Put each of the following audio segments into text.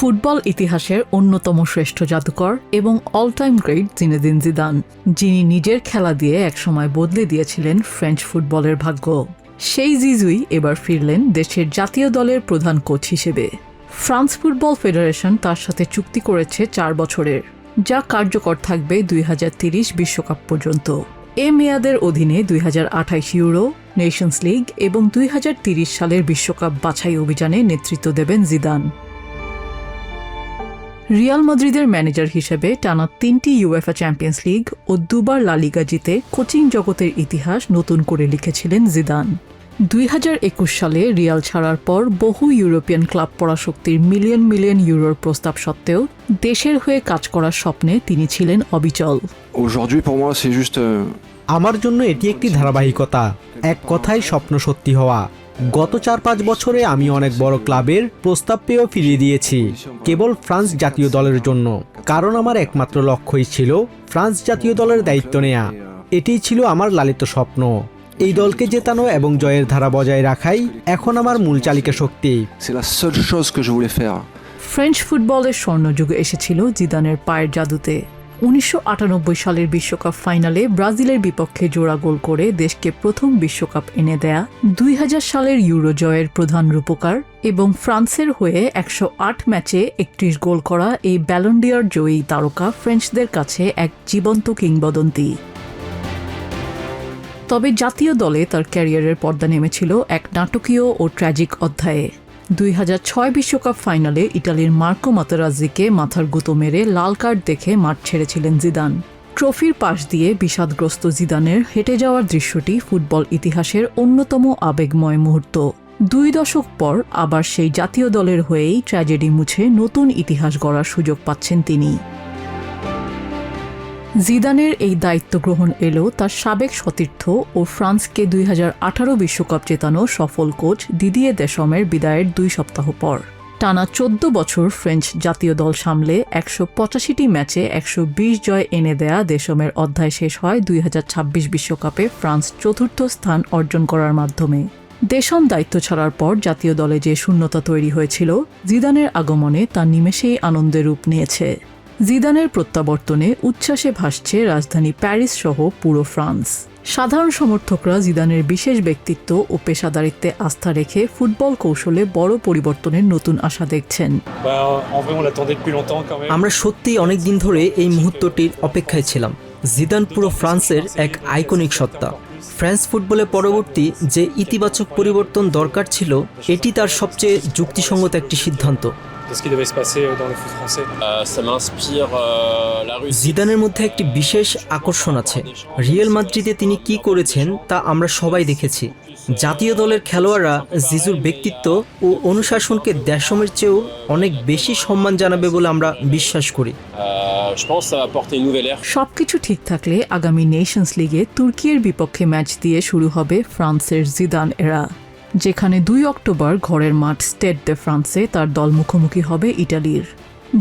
Football ইতিহাসের অন্যতম শ্রেষ্ঠ জাদুকর এবং all time great Zinedine Zidane, যিনি নিজের খেলা দিয়ে একসময় বদলে দিয়েছিলেন ফ্রেঞ্চ ফুটবলের ভাগ্য। সেই জিজুই এবার ফিরলেন দেশের জাতীয় দলের প্রধান কোচ হিসেবে। ফ্রান্স ফুটবল ফেডারেশন তার সাথে চুক্তি করেছে 4 বছরের, যা কার্যকর থাকবে 2030 বিশ্বকাপ পর্যন্ত। এ মেয়াদের অধীনে 2028 ইউরো, নেশনস লিগ এবং 2030 সালের বিশ্বকাপ বাছাই অভিযানে নেতৃত্ব দেবেন জিদান। রিয়াল মাদ্রিদের ম্যানেজার হিসেবে টানা 3টি ইউএফএ চ্যাম্পিয়ন্স লিগ ও 2বার লা লিগা জিতে কোচিং জগতের ইতিহাস নতুন করে লিখেছিলেন জিদান। 2021 সালে রিয়াল ছাড়ার পর বহু ইউরোপিয়ান ক্লাব পরাশক্তির মিলিয়ন মিলিয়ন ইউরোর প্রস্তাব সত্ত্বেও দেশের হয়ে কাজ করার স্বপ্নে তিনি ছিলেন অবিচল। আমার জন্য এটি একটি ধারাবাহিকতা, এক কথায় স্বপ্ন সত্যি হওয়া। গত 4-5 বছরে আমি অনেক বড় ক্লাবের প্রস্তাব পেয়েও ফিরিয়ে দিয়েছি, কেবল ফ্রান্স জাতীয় দলের জন্য, কারণ আমার একমাত্র লক্ষ্যই ছিল ফ্রান্স জাতীয় দলের দায়িত্ব নেয়া। এটিই ছিল আমার লালিত স্বপ্ন। এই দলকে জেতানো এবং জয়ের ধারা বজায় রাখাই এখন আমার মূল চালিকা শক্তি। ফ্রেঞ্চ ফুটবলের স্বর্ণযুগ এসেছিল জিদানের পায়ের জাদুতে। 1998 সালের বিশ্বকাপ ফাইনালে ব্রাজিলের বিপক্ষে জোড়া গোল করে দেশকে প্রথম বিশ্বকাপ এনে দেয়া, 2000 সালের ইউরো জয়ের প্রধান রূপকার এবং ফ্রান্সের হয়ে 108 ম্যাচে 31 গোল করা এই ব্যালন ডি'অর জয়ী তারকা ফ্রেঞ্চদের কাছে এক জীবন্ত কিংবদন্তি। তবে জাতীয় দলে তার ক্যারিয়ারের পর্দা নেমেছিল এক নাটকীয় ও ট্র্যাজিক অধ্যায়ে। 2006 বিশ্বকাপ ফাইনালে ইটালির মার্কো মাতেরাজ্জিকে মাথার গুঁতো মেরে লাল কার্ড দেখে মাঠ ছেড়েছিলেন জিদান। ট্রফির পাশ দিয়ে বিষাদগ্রস্ত জিদানের হেঁটে যাওয়ার দৃশ্যটি ফুটবল ইতিহাসের অন্যতম আবেগময় মুহূর্ত। 2 দশক পর আবার সেই জাতীয় দলের হয়েই ট্র্যাজেডি মুছে নতুন ইতিহাস গড়ার সুযোগ পাচ্ছেন তিনি। জিদানের এই দায়িত্ব গ্রহণ এলো তার সাবেক সতীর্থ ও ফ্রান্সকে 2018 বিশ্বকাপ জেতানো সফল কোচ দিদিয়ে দেশমের বিদায়ের 2 সপ্তাহ পর। টানা 14 বছর ফ্রেঞ্চ জাতীয় দল সামলে 185টি ম্যাচে 120 জয় এনে দেয়া দেশমের অধ্যায় শেষ হয় 2026 বিশ্বকাপে ফ্রান্স 4র্থ স্থান অর্জন করার মাধ্যমে। দেশম দায়িত্ব ছাড়ার পর জাতীয় দলে যে শূন্যতা তৈরি হয়েছিল, জিদানের আগমনে তা নিমেষেই আনন্দের রূপ নিয়েছে। জিদানের প্রত্যাবর্তনে উচ্ছ্বাসে ভাসছে রাজধানী প্যারিস সহ পুরো ফ্রান্স। সাধারণ সমর্থকরা জিদানের বিশেষ ব্যক্তিত্ব ও পেশাদারিত্বে আস্থা রেখে ফুটবল কৌশলে বড় পরিবর্তনের নতুন আশা দেখছেন। আমরা সত্যিই অনেক দিন ধরে এই মুহূর্তটির অপেক্ষায় ছিলাম। জিদান পুরো ফ্রান্সের এক আইকনিক সত্তা। ফ্রান্স ফুটবলে পরবর্তী যে ইতিবাচক পরিবর্তন দরকার ছিল, এটি তার সবচেয়ে যুক্তিসঙ্গত একটি সিদ্ধান্ত। জিদানের মধ্যে একটি বিশেষ আকর্ষণ আছে। রিয়াল মাদ্রিদে তিনি কি করেছেন তা আমরা সবাই দেখেছি। জাতীয় দলের খেলোয়াড়রা জিজুর ব্যক্তিত্ব ও অনুশাসনকে দেশমের চেয়েও অনেক বেশি সম্মান জানাবে বলে আমরা বিশ্বাস করি। সবকিছু ঠিক থাকলে আগামী নেশনস লিগে তুর্কির বিপক্ষে ম্যাচ দিয়ে শুরু হবে ফ্রান্সের জিদান এরা, যেখানে 2 অক্টোবর ঘরের মাঠ স্টেড দে ফ্রান্সে তার দল মুখোমুখি হবে ইটালির।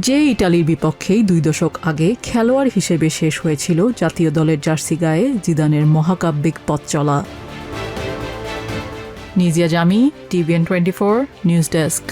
যে ইটালির বিপক্ষেই 2 দশক আগে খেলোয়াড় হিসেবে শেষ হয়েছিল জাতীয় দলের জার্সি গায়ে জিদানের মহাকাব্যিক পথ চলা। নিজিয়া জামি, TVN24 নিউজ ডেস্ক।